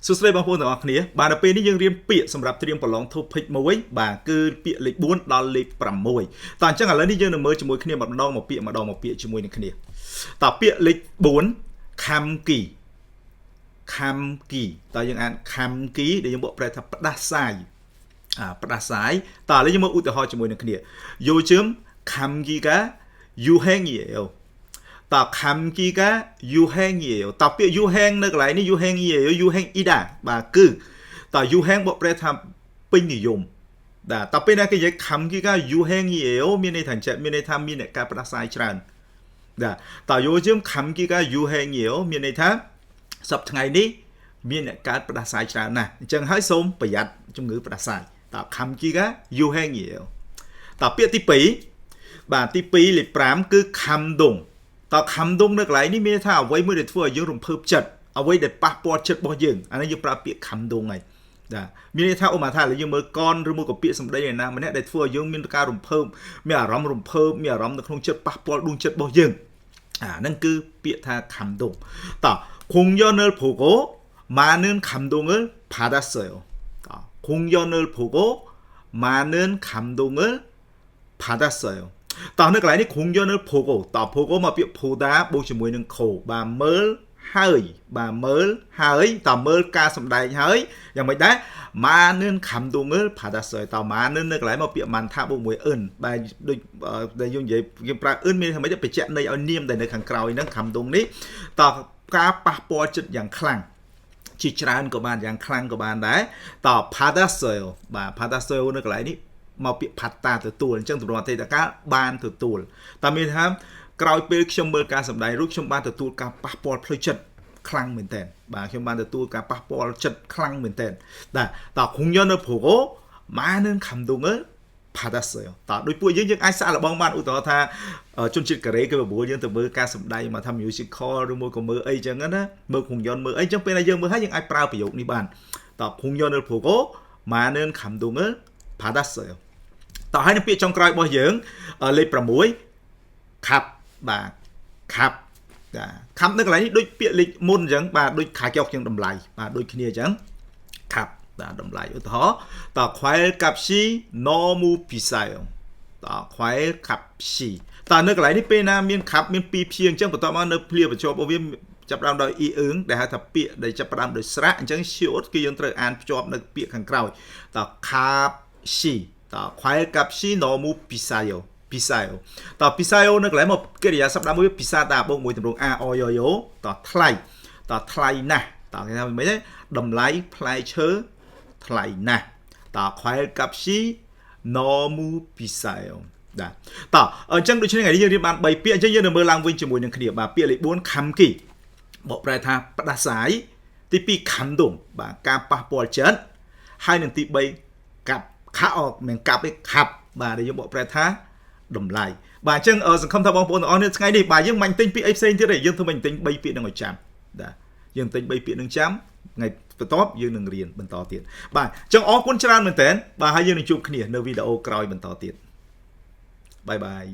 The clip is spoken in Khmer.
សួស្តីបងប្អូនទាំងអស់គ្នាបាទនៅពេលនេះយើងរៀនពាក្យសម្រាប់ត្រៀមប្រឡង topic មួយបាទគឺពាក្យលេខ4ដល់លេខ6តោះអញ្ចឹងឥឡូវនេះយើងនឹងមើលជាមួយគ្នាម្ដងមកពាក្យជាមួយនឹងគ្នាតើពាក្យលេខ4 khamki តើយើងអាន khamki ដែលយើងបកប្រែថាផ្ដាសាយផ្ដាសាយតើឥឡូវយើងមើលឧទាហរណ៍ជាមួយនឹងគ្នា요즘 감기가 유행이에요តើ 감기가 유행이에요 តើពាក្យ 유행 នៅកន្លែងនេះ 유행이에요 유행이다 បាទគឺតើ 유행 បកប្រែថាពេញនិយមបាទតើពេលណាគេនិយាយ 감기가 유행이에요 មានន័យថាចេះមានន័យថាមានអ្នកការផ្ដាសាយច្រើនបាទតើ 요즘 감기가 유행이에요 មានន័យថាសប្តាហ៍ថ្ងៃនេះមានអ្នកកើតផ្ដាសាយច្រើនណាស់អញ្ចឹងហើយសូមប្រយ័ត្នជំងឺផ្ដាសាយតើ 감기가 유행이에요 តើពាក្យទី2បាទទី2លេខ5គឺ 감동តើ 감동 នៅកន្លែងនេះមានថាអ្វីមួយដែលធ្វើឲ្យយើងរំភើបចិត្តអ្វីដែលប៉ះពាល់ចិត្តរបស់យើងអានេះយើងប្រើពាក្យ 감동 ហើយបាទមានន័យថាឧបមាថាឥឡូវយើងមើលកនឬមួយក៏ពាក្យសម្ដីឯណាម្នាក់ដែលធ្វើឲ្យយើងមានការរំភើបមានអារម្មណ៍រំភើបមានអារម្មណ៍នៅក្នុងចិត្តប៉ះពាល់ដួងចិត្តរបស់យើងហ្នឹងគឺពាក្យថា 감동តើ 공연을 보고 많은 감동을 받았어요 공연을 보고 많은 감동을 받았어요តើនៅកន្លែងនេះ 공연을 보고 តើ 보고 មកពាក្យ 보다 បូកជាមួយនឹង co បាទមើលហើយបាទមើលហើយតើមើលការសម្ដែងហើយយ៉ាងម៉េចដែរ 많은 감동을 받았어요 តើ 많은 នៅកន្លែងមកពាក្យ 많다 បូកមួយ 은 បាទដូចដែលយើងនិយាយយើងប្រើ 은 មានថាម៉េចបញ្ជាក់ន័យឲ្យនាមដែលនៅខាងក្រោយហ្នឹង 감동 នេះតើការប៉ះពាល់ចិត្តយ៉ាងខ្លាំងជាច្រើនក៏បានយ៉ាងខ្លាំងក៏បានដែរតើ 받았어요 បាទ 받았어요 នៅកន្លែងនេះមកពាក្យ 받다 ទទួលអញ្ចឹងទម្រង់អតីតកាលបានទទួលតែមានថាក្រោយពេលខ្ញុំមើលការសម្ដែងរួចខ្ញុំបានទទួលការប៉ះពាល់ផ្លូវចិត្តខ្លាំងមែនតើបាទខ្ញុំបានទទួលការប៉ះពាល់ចិត្តខ្លាំងមែនតើតើ 공연을 보고 많은 감동을 받았어요 តើដោយពួកយើងអាចសាកល្បងបានឧទាហរណ៍ថាជនជាតិកូរ៉េគេបបួលយើងទៅមើលការសម្ដែងមកថា musical ឬមួយក៏មើលអីចឹងណាមើល 공연 មើលអីចឹងពេលដែលយើងមើលហើយយើងអាចប្រើប្រយោគនេះបានតើ 공연을 보고 많은 감동을 받았어요 តើហើយនៅពាក្យចុងក្រោយរបស់យើងលេខ6 ខាប់បាទខាប់ខាប់នៅកន្លែងនេះដូចពាក្យលេខមុនអញ្ចឹងបាទដូចខាចុកជាងតម្លៃបាទដូចគ្នាអញ្ចឹងខាប់បាទតម្លៃឧទាហរណ៍តើ 과일 값이 너무 비싸요 តើ 과일 값이 តើនៅកន្លែងនេះពេលណាមានខាប់មានពីរព្យាអញ្ចឹងបន្ទាប់មកនៅភ្លាបញ្ចប់របស់វាចាប់ផ្ដើមដោយ អ៊ីអឹងដែលហៅថាពាក្យដែលចាប់ផ្ដើមដោយស្រៈអញ្ចឹង short គឺយើងត្រូវអានភ្ជាប់នៅពាក្យខាងក្រោយតើ 값이តើ 과일 값이 너무 비싸요តើ 비싸요 នៅកន្លែងមកកិរិយាសព្ទដើមមួយ 비싸다 បូកមួយទម្រង់ a o yo yo តើថ្លៃតើថ្លៃណាស់តើគេថាមិនទេតម្លៃផ្លែឈើថ្លៃណាស់តើ 과일 값이 너무 비싸요 បាទតើអញ្ចឹងដូចនេះថ្ងៃនេះយើងរៀនបាន3ពាក្យអញ្ចឹងយើងនឹងមើលឡើងវិញជាមួយនឹងគ្នាបាទពាក្យលេខ4 khamki បកប្រែថាផ្ដាសាយទី2 감동 បាទការប៉ះពាល់ចិត្តហើយនឹងទី3កាប់ខាក់អត់មិនកាប់ទេខាប់បាទដែលយើងបកប្រែថាតម្លៃបាទអញ្ចឹងសង្ឃឹមថាបងប្អូនទាំងអស់គ្នាថ្ងៃនេះបាទយើងមិនទិញពាក្យអីផ្សេងទៀតទេយើងធ្វើមិនទិញ3ពាក្យនឹងឲ្យចាំបាទយើងទិញ3ពាក្យនឹងចាំថ្ងៃបន្ទាប់យើងនឹងរៀនបន្តទៀតបាទអញ្ចឹងអរគុណច្រើនមែនតើបាទហើយយើងនឹងជួបគ្នានៅវីដេអូក្រោយបន្តទៀតបាយបាយ